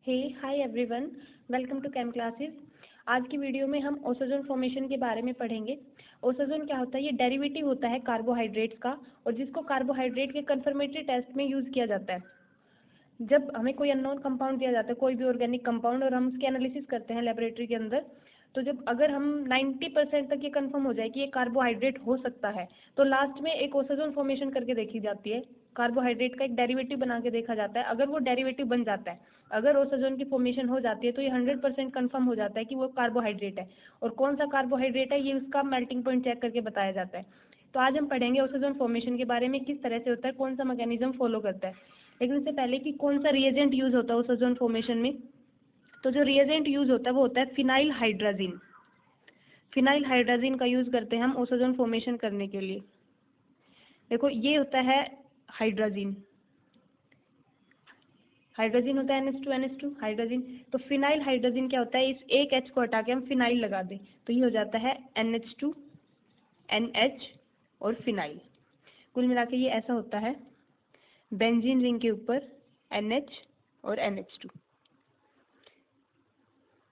Hey hi everyone, welcome to chem classes. आज की video में हम ओसोजोन फॉर्मेशन के बारे में पढ़ेंगे। ओसोजोन क्या होता है? ये डेरिवेटिव होता है कार्बोहाइड्रेट्स का, और जिसको कार्बोहाइड्रेट के कंफर्मेटरी टेस्ट में यूज़ किया जाता है। जब हमें कोई अननोन कंपाउंड दिया जाता है, कोई भी ऑर्गेनिक कंपाउंड, और हम उसकी एनालिसिस करते हैं लेबोरेटरी के अंदर, तो जब अगर हम 90% तक ये कंफर्म हो जाए कि ये कार्बोहाइड्रेट हो सकता है, तो लास्ट में एक ओसोजोन फॉर्मेशन करके देखी जाती है। कार्बोहाइड्रेट का एक डेरिवेटिव बना के देखा जाता है। अगर वो डेरिवेटिव बन जाता है, अगर ओसोजोन की फॉर्मेशन हो जाती है, तो ये 100% कंफर्म हो जाता है कि वो कार्बोहाइड्रेट है। और कौन सा कार्बोहाइड्रेट है, ये उसका मेल्टिंग पॉइंट चेक करके बताया जाता है। तो आज हम पढ़ेंगे ओसोजोन फॉर्मेशन के बारे में, किस तरह से होता है, कौन सा मैकेनिज्म फॉलो करता है। लेकिन उससे पहले कि कौन सा रिएजेंट यूज होता है ओसोजोन फॉर्मेशन में, तो जो रिएजेंट यूज होता है वो होता है फिनाइल हाइड्राजीन। फिनाइल हाइड्राजीन का यूज करते हैं हम ओसोजोन फॉर्मेशन करने के लिए। देखो, ये होता है हाइड्राजीन। हाइड्रोजन होता है NH2 हाइड्रोजन। तो फिनाइल हाइड्रोजन क्या होता है, इस एक H को हटा के हम फिनाइल लगा दें तो ये हो जाता है NH2 NH और फिनाइल। कुल मिला के ये ऐसा होता है, बेंजीन रिंग के ऊपर NH और NH2।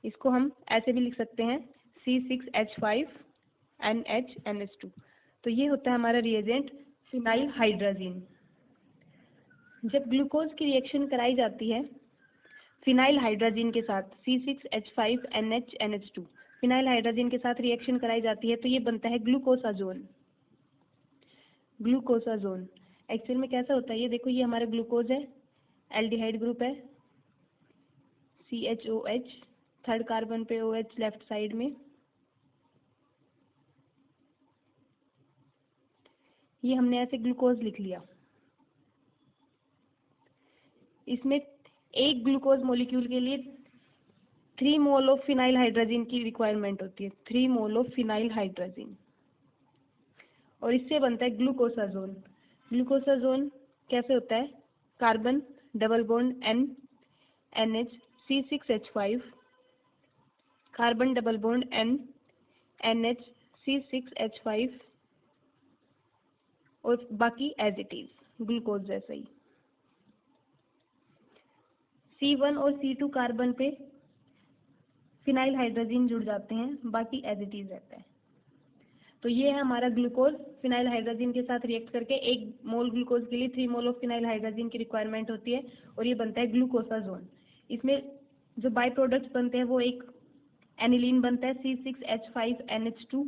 इसको हम ऐसे भी लिख सकते हैं C6H5 NH NH2। तो ये होता है हमारा रिएजेंट फिनाइल हाइड्राजीन। जब ग्लूकोज की रिएक्शन कराई जाती है फिनाइल हाइड्राजीन के साथ, C6H5 NH NH2 phenyl hydrazine के साथ रिएक्शन कराई जाती है, तो ये बनता है ग्लूकोसाजोन। ग्लूकोसाजोन एक्चुअल में कैसा होता है, ये देखो, ये हमारा ग्लूकोज है, एल्डिहाइड ग्रुप है, CHOH, थर्ड कार्बन पे OH लेफ्ट साइड में। ये हमने ऐसे ग्लूकोज लिख लिया। इसमें एक ग्लूकोज मॉलिक्यूल के लिए 3 मोल ऑफ फिनाइल हाइड्राजीन की रिक्वायरमेंट होती है, 3 मोल ऑफ फिनाइल हाइड्राजीन, और इससे बनता है ग्लूकोसाजोन। ग्लूकोसाजोन कैसे होता है, carbon double bond N NH C6H5, carbon double bond N NH C6H5, और बाकी एज इट इज ग्लूकोज जैसा ही। C1 और C2 कार्बन पे फिनाइल हाइड्रोजन जुड़ जाते हैं, बाकी एज इट इज रहता है। तो ये है हमारा ग्लूकोज। फिनाइल हाइड्रोजन के साथ रिएक्ट करके 1 मोल ग्लूकोज के लिए 3 मोल ऑफ फिनाइल हाइड्रोजन की रिक्वायरमेंट होती है, और ये बनता है ग्लूकोसाजोन। इसमें जो बाई प्रोडक्ट्स बनते हैं वो एक एनिलीन बनता है C6H5 NH2,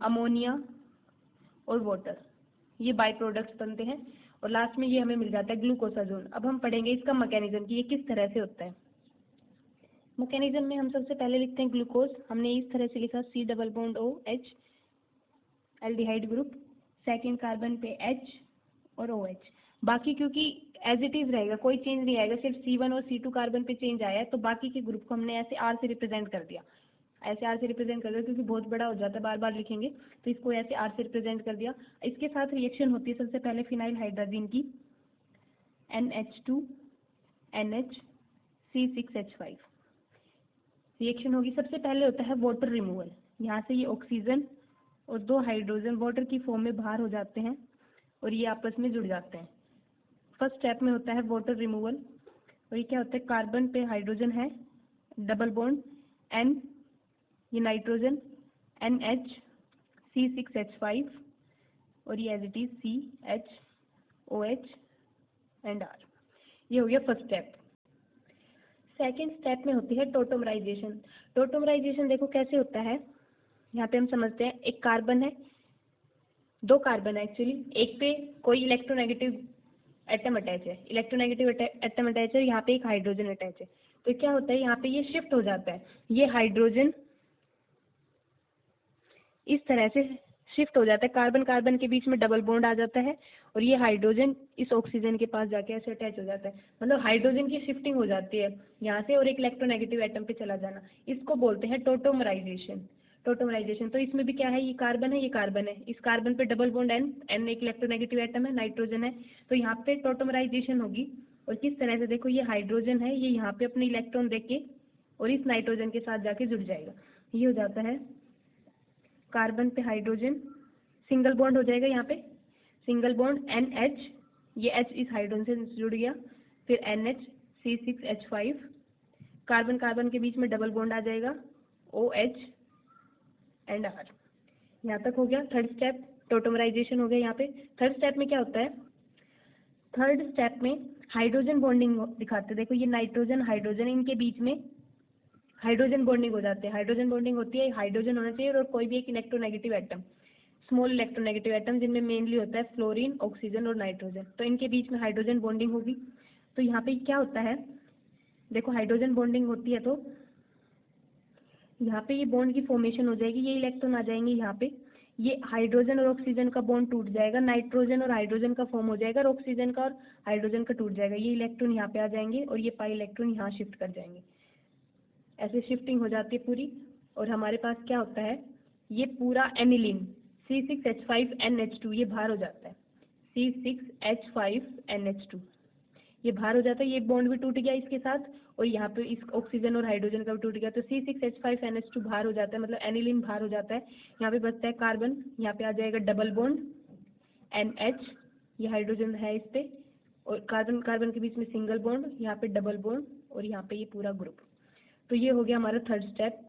अमोनिया और वाटर, ये बाई प्रोडक्ट्स बनते हैं, और लास्ट में ये हमें मिल जाता है ग्लूकोसाजोन। अब हम पढ़ेंगे इसका मैकेनिज्म कि ये किस तरह से होता है। मैकेनिज्म में हम सबसे पहले लिखते हैं ग्लूकोज। हमने इस तरह से लिखा C double bond OH, aldehyde group, second carbon पे H और OH। बाकी क्योंकि एज इट इज रहेगा, कोई चेंज नहीं आएगा, सिर्फ C1 और C2 कार्बन पे चेंज आया है, तो बाकी के ग्रुप को हमने ऐसे R से रिप्रेजेंट कर दिया। ऐसे R से रिप्रेजेंट कर दिया क्योंकि बहुत बड़ा हो जाता है, बार बार लिखेंगे, तो इसको ऐसे R से रिप्रेजेंट कर दिया। इसके साथ रिएक्शन होती है सबसे पहले फिनाइल हाइड्रोजन की, NH2 NH C6H5 रिएक्शन होगी। सबसे पहले होता है वाटर रिमूवल। यहाँ से ये ऑक्सीजन और 2 हाइड्रोजन वाटर की फॉर्म में बाहर हो जाते हैं, और ये आपस में जुड़ जाते हैं। फर्स्ट स्टेप में होता है वाटर रिमूवल, और ये क्या होता है, कार्बन पे हाइड्रोजन है, डबल बॉन्ड N, ये नाइट्रोजन NH C6H5, और ये as it is CHOH and R। ये हो गया फर्स्ट स्टेप। सेकेंड स्टेप में होती है टोटोमराइजेशन। टोटोमराइजेशन देखो कैसे होता है, यहाँ पे हम समझते हैं, एक कार्बन है, 2 कार्बन है एक्चुअली, एक पे कोई इलेक्ट्रोनेगेटिव एटम अटैच है, इलेक्ट्रोनेगेटिव एटम अटैच है, यहाँ पे एक हाइड्रोजन अटैच है। तो क्या होता है, यहाँ पे ये शिफ्ट हो जाता है, ये हाइड्रोजन इस तरह से शिफ्ट हो जाता है, कार्बन कार्बन के बीच में डबल बॉन्ड आ जाता है, और ये हाइड्रोजन इस ऑक्सीजन के पास जाके ऐसे अटैच हो जाता है। मतलब हाइड्रोजन की शिफ्टिंग हो जाती है यहाँ से, और एक इलेक्ट्रोनेगेटिव एटम पे चला जाना, इसको बोलते हैं टोटोमराइजेशन। टोटोमराइजेशन, तो इसमें भी क्या है, ये कार्बन है, ये कार्बन है, इस कार्बन पे डबल बॉन्ड N एक इलेक्ट्रोनेगेटिव एटम है, नाइट्रोजन है, तो यहाँ पे टोटोमराइजेशन होगी। और किस तरह से, देखो, ये हाइड्रोजन है, ये यहाँ पे अपने इलेक्ट्रॉन देके और इस नाइट्रोजन के साथ जाके जुड़ जाएगा। ये हो जाता है कार्बन पे हाइड्रोजन, सिंगल बॉन्ड हो जाएगा यहाँ पे, सिंगल बॉन्ड NH, ये H इस हाइड्रोजन से जुड़ गया, फिर NH C6H5, कार्बन कार्बन के बीच में डबल बॉन्ड आ जाएगा OH एंड R। यहाँ तक हो गया थर्ड स्टेप, टोटमराइजेशन हो गया। यहाँ पे थर्ड स्टेप में क्या होता है, थर्ड स्टेप में हाइड्रोजन बॉन्डिंग दिखाते हैं। देखो ये नाइट्रोजन हाइड्रोजन, इनके बीच में हाइड्रोजन बॉन्डिंग हो जाते हैं। हाइड्रोजन बॉन्डिंग होती है, हाइड्रोजन होना चाहिए और कोई भी एक electronegative atom, small electronegative atom, जिनमें मेनली होता है फ्लोरीन, ऑक्सीजन और नाइट्रोजन। तो इनके बीच में हाइड्रोजन बॉन्डिंग होगी। तो यहाँ पे क्या होता है, देखो हाइड्रोजन बॉन्डिंग होती है तो यहाँ पे ये बॉन्ड की फॉर्मेशन हो जाएगी, ये इलेक्ट्रॉन आ जाएंगे यहाँ पे, ये हाइड्रोजन और ऑक्सीजन का बॉन्ड टूट जाएगा, नाइट्रोजन और हाइड्रोजन का फॉर्म हो जाएगा और ऑक्सीजन का और हाइड्रोजन का टूट जाएगा। ये इलेक्ट्रॉन यहाँ पे आ जाएंगे और ये पाई इलेक्ट्रॉन यहाँ शिफ्ट कर जाएंगे। ऐसे शिफ्टिंग हो जाती है पूरी। और हमारे पास क्या होता है, ये पूरा एनिलीन C6H5NH2 ये बाहर हो जाता है। C6H5NH2 ये बाहर हो जाता है, ये बॉन्ड भी टूट गया इसके साथ और यहाँ पे इस ऑक्सीजन और हाइड्रोजन का भी टूट गया। तो C6H5NH2 बाहर हो जाता है, मतलब एनिलीन बाहर हो जाता है। यहाँ पे बचता है कार्बन, यहाँ पे आ जाएगा डबल बॉन्ड NH, ये हाइड्रोजन है इस पे, और कार्बन कार्बन के बीच में सिंगल बॉन्ड, यहाँ पे डबल बॉन्ड और यहाँ पे ये पूरा ग्रुप। तो ये हो गया हमारा थर्ड स्टेप।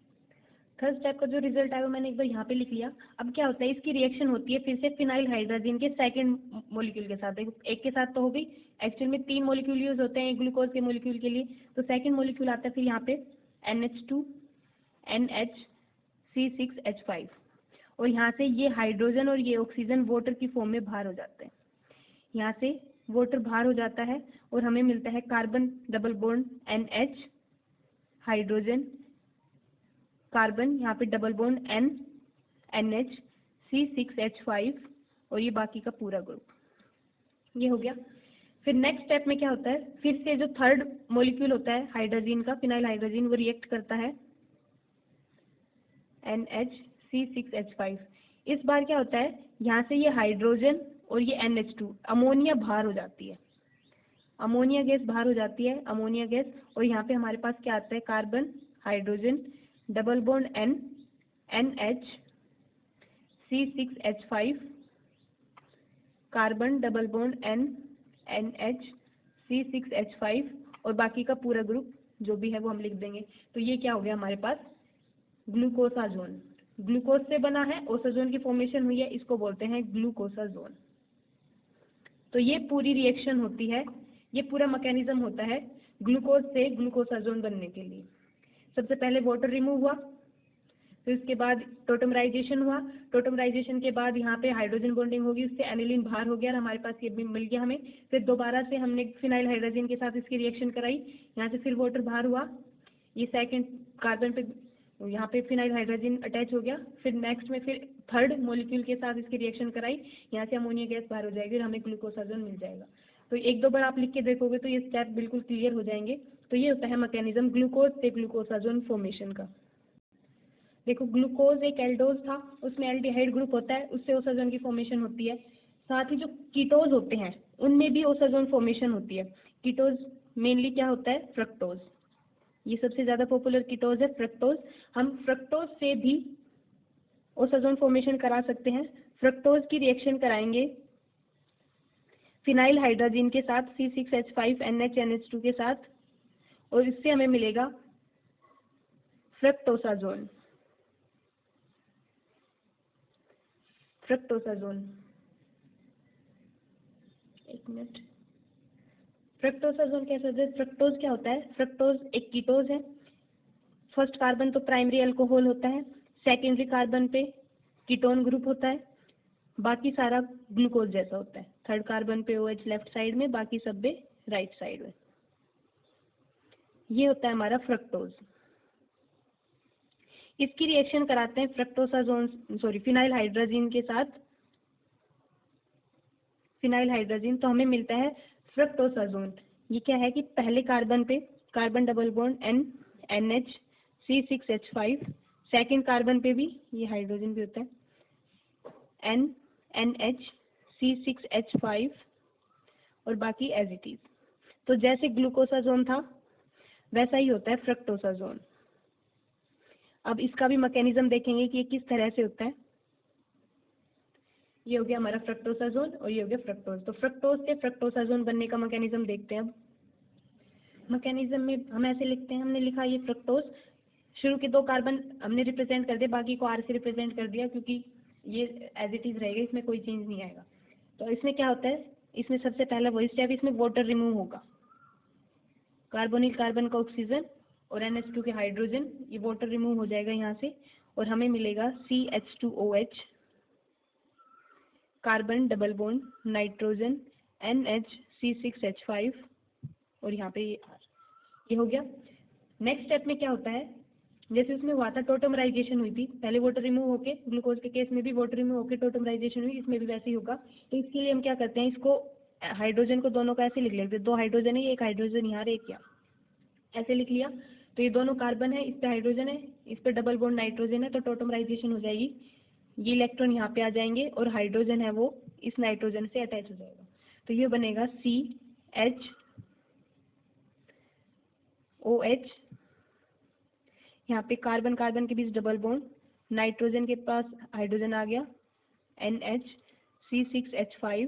थर्ड स्टेप का जो रिजल्ट आया वो मैंने एक बार यहाँ पे लिख लिया। अब क्या होता है, इसकी रिएक्शन होती है फिर से फिनाइल हाइड्रोजन के सेकंड मॉलिक्यूल के साथ। एक के साथ तो हो गई, एक्चुअल में 3 मॉलिक्यूल यूज होते हैं ग्लूकोज के मॉलिक्यूल के लिए। तो सेकंड मॉलिक्यूल आता है फिर यहाँ पे NH2 NH C6H5, और यहाँ से ये हाइड्रोजन और ये ऑक्सीजन वाटर की फॉर्म में बाहर हो जाते हैं। यहाँ से वाटर बाहर हो जाता है और हमें मिलता है carbon double bond NH, hydrogen, carbon, यहाँ पे double bond N NH C6H5 और ये बाकी का पूरा ग्रुप। ये हो गया। फिर नेक्स्ट स्टेप में क्या होता है, फिर से जो थर्ड मॉलिक्यूल होता है हाइड्रोजन का, फिनाइल हाइड्रोजन, वो रिएक्ट करता है NH C6H5। इस बार क्या होता है, यहाँ से ये हाइड्रोजन और ये NH2 अमोनिया बाहर हो जाती है, अमोनिया गैस बाहर हो जाती है, अमोनिया गैस। और यहाँ पे हमारे पास क्या आता है, carbon, hydrogen, double bond N NH C6H5, carbon, double bond N NH C6H5 और बाकी का पूरा ग्रुप जो भी है वो हम लिख देंगे। तो ये क्या हो गया हमारे पास, ग्लूकोसाजोन। ग्लूकोज से बना है, ओसाजोन की फॉर्मेशन हुई है, इसको बोलते हैं ग्लूकोसाजोन। तो ये पूरी रिएक्शन होती है, ये पूरा मैकेनिज्म होता है ग्लूकोज से ग्लूकोसाजोन बनने के लिए। सबसे पहले वाटर रिमूव हुआ, फिर उसके बाद टोटमराइजेशन हुआ, टोटमराइजेशन के बाद यहाँ पे हाइड्रोजन बॉन्डिंग होगी, उससे एनिलीन बाहर हो गया और हमारे पास ये भी मिल गया हमें। फिर दोबारा से हमने फिनाइल हाइड्रोजन के साथ इसकी रिएक्शन कराई, यहाँ से फिर वाटर बाहर हुआ, ये सेकंड कार्बन पे यहाँ पे फिनाइल हाइड्रोजन अटैच हो गया। फिर नेक्स्ट में फिर थर्ड मॉलिक्यूल के साथ इसकी रिएक्शन कराई, यहाँ से अमोनिया गैस बाहर हो जाएगी और हमें ग्लूकोसाजोन मिल जाएगा। तो एक दो बार आप लिख के देखोगे तो ये स्टेप बिल्कुल क्लियर हो जाएंगे। तो ये होता है मैकेनिज्म ग्लूकोज से ग्लूकोसाजोन फॉर्मेशन का। देखो ग्लूकोज एक एल्डोज था, उसमें एल्डिहाइड ग्रुप होता है, उससे ओसाजोन की फॉर्मेशन होती है। साथ ही जो कीटोज होते हैं उनमें भी ओसाजोन फॉर्मेशन होती है। कीटोज मेनली क्या होता है, फ्रक्टोज, ये सबसे ज्यादा पॉपुलर कीटोज है फ्रक्टोज। हम फ्रक्टोज से भी ओसाजोन फॉर्मेशन करा सकते हैं। फ्रक्टोज की रिएक्शन कराएंगे फिनाइल हाइड्रोजन के साथ C6H5NH2 के साथ, और इससे हमें मिलेगा फ्रक्टोसाजोन। फ्रक्टोसाजोन, एक मिनट, फ्रक्टोसाजोन कैसे होता है, फ्रक्टोज क्या होता है, फ्रक्टोज एक कीटोज है। फर्स्ट कार्बन तो प्राइमरी अल्कोहल होता है, सेकेंडरी कार्बन पे कीटोन ग्रुप होता है, बाकी सारा ग्लूकोज जैसा होता है। थर्ड कार्बन पे OH लेफ्ट साइड में, बाकी सब पे राइट साइड में। ये होता है हमारा फ्रक्टोज। इसकी रिएक्शन कराते हैं फ्रक्टोसाजोन फिनाइल हाइड्रोजन के साथ, फिनाइल हाइड्रोजन, तो हमें मिलता है फ्रक्टोसाजोन। ये क्या है कि पहले कार्बन पे carbon double bond N NH C6H5, second carbon पे भी ये हाइड्रोजन भी होता है N NH C6H5 और बाकी एज इट इज। तो जैसे ग्लूकोसाजोन था वैसा ही होता है फ्रक्टोसाजोन। अब इसका भी मैकेनिज्म देखेंगे कि ये किस तरह से होता है। ये हो गया हमारा फ्रक्टोसाजोन और ये हो गया फ्रक्टोज। तो फ्रक्टोज से फ्रक्टोसाजोन बनने का मैकेनिज्म देखते हैं। अब मैकेनिज्म में हम ऐसे लिखते हैं, हमने लिखा ये फ्रक्टोज, शुरू के 2 कार्बन हमने रिप्रेजेंट कर दिए, बाकी को R से रिप्रेजेंट कर दिया क्योंकि ये एज इट इज़ रहेगा, इसमें कोई चेंज नहीं आएगा। तो इसमें क्या होता है, इसमें सबसे पहला वही स्टेप, इसमें वाटर रिमूव होगा, कार्बोनिल कार्बन का ऑक्सीजन और NH2 के हाइड्रोजन, ये वाटर रिमूव हो जाएगा यहाँ से और हमें मिलेगा CH2OH, carbon double bond nitrogen NHC6H5 और यहाँ पे ये R, ये हो गया। नेक्स्ट स्टेप में क्या होता है, जैसे उसमें हुआ था टोटमराइजेशन हुई थी, पहले वाटर रिमूव होके, ग्लूकोज के केस में भी वाटर रिमूव होके टोटमराइजेशन हुई, इसमें भी वैसे ही होगा। तो इसके लिए हम क्या करते हैं, इसको हाइड्रोजन को दोनों का ऐसे लिख लेते हैं, 2 हाइड्रोजन है, एक हाइड्रोजन यहाँ एक यहाँ, ऐसे लिख लिया। तो ये दोनों कार्बन है, इस पे हाइड्रोजन है, इस पे डबल बॉन्ड नाइट्रोजन है, तो टोटमराइजेशन हो जाएगी, ये इलेक्ट्रॉन यहाँ पे आ जाएंगे और हाइड्रोजन है वो इस नाइट्रोजन से अटैच हो जाएगा। तो ये बनेगा CHOH, यहाँ पे कार्बन कार्बन के बीच डबल बॉन्ड, नाइट्रोजन के पास हाइड्रोजन आ गया NHC6H5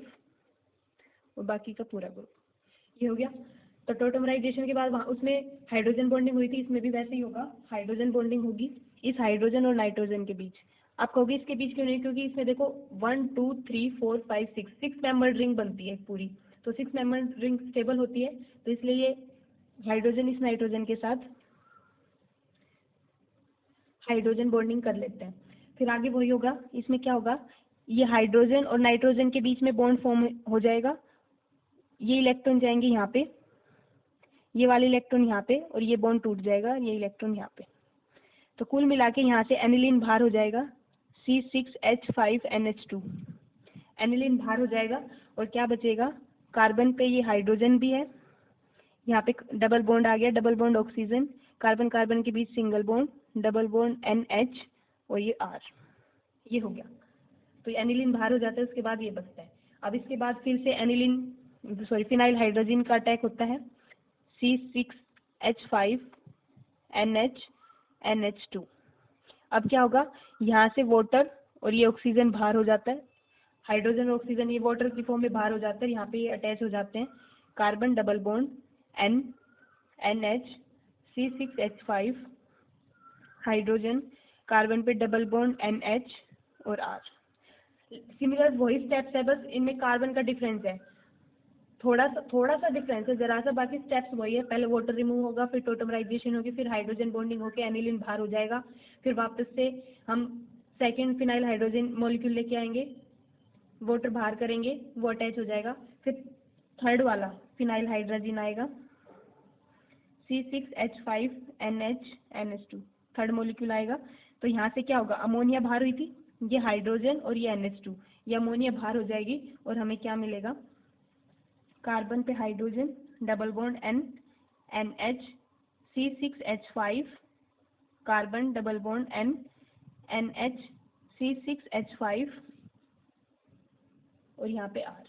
और बाकी का पूरा ग्रुप, ये हो गया। तो टोटमराइजेशन के बाद वहाँ उसमें हाइड्रोजन बॉन्डिंग हुई थी, इसमें भी वैसे ही होगा, हाइड्रोजन बॉन्डिंग होगी इस हाइड्रोजन और नाइट्रोजन के बीच। आप कहोगे इसके बीच क्यों नहीं, क्योंकि इसमें देखो 1 2 3 4 5 6 मेंबर्ड रिंग बनती है पूरी, तो 6 मेंबर्ड रिंग स्टेबल होती है, तो इसलिए ये हाइड्रोजन इस नाइट्रोजन के साथ हाइड्रोजन बॉन्डिंग कर लेते हैं। फिर आगे वही होगा, इसमें क्या होगा, ये हाइड्रोजन और नाइट्रोजन के बीच में बॉन्ड फॉर्म हो जाएगा, ये इलेक्ट्रॉन जाएंगे यहाँ पे, ये वाले इलेक्ट्रॉन यहाँ पे और ये बॉन्ड टूट जाएगा, ये इलेक्ट्रॉन यहाँ पे। तो कुल मिला के यहाँ से एनिलीन बाहर हो जाएगा C6H5NH2, एनिलीन बाहर हो जाएगा और क्या बचेगा, कार्बन पे ये हाइड्रोजन भी है, यहाँ पे डबल बॉन्ड आ गया, double bond oxygen, carbon carbon के बीच single bond, double bond NH और ये R, ये हो गया। तो ये एनिलीन बाहर हो जाता है, उसके बाद ये बचता है। अब इसके बाद फिर से फिनाइल हाइड्रोजन का अटैक होता है C6H5NH2। अब क्या होगा, यहाँ से वाटर और ये ऑक्सीजन बाहर हो जाता है, हाइड्रोजन और ऑक्सीजन ये वाटर की फॉर्म में बाहर हो जाता है, यहाँ पे ये अटैच हो जाते हैं, carbon double bond NH C6H5, hydrogen, carbon पे डबल बॉन्ड NH और R। सिमिलर वही स्टेप्स है, बस इनमें कार्बन का डिफरेंस है, थोड़ा सा डिफरेंस है जरा सा, बाकी स्टेप्स वही है, पहले वाटर रिमूव होगा, फिर टोटमराइजेशन होगी, फिर हाइड्रोजन बॉन्डिंग होकर एनिलीन बाहर हो जाएगा, फिर वापस से हम सेकेंड फिनाइल हाइड्रोजन मॉलिक्यूल लेके आएंगे, वाटर बाहर करेंगे, वो अटैच हो जाएगा, फिर थर्ड वाला फिनाइल हाइड्रोजन आएगा C6H5NH2, थर्ड मॉलिक्यूल आएगा। तो यहाँ से क्या होगा, अमोनिया बाहर हुई थी, ये हाइड्रोजन और ये NH2, ये अमोनिया बाहर हो जाएगी और हमें क्या मिलेगा, कार्बन पे hydrogen, double bond NH C6H5, carbon double bond NH C6H5 और यहाँ पे R,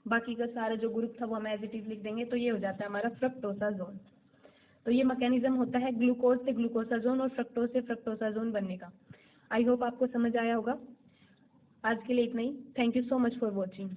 बाकी का सारा जो ग्रुप था वो हम एज इट इज लिख देंगे। तो ये हो जाता है हमारा फ्रक्टोसाजोन। तो ये मैकेनिज्म होता है ग्लूकोज से ग्लूकोसाजोन और फ्रक्टोज से फ्रक्टोसाजोन बनने का। आई होप आपको समझ आया होगा। आज के लिए इतना ही। Thank you so much for watching.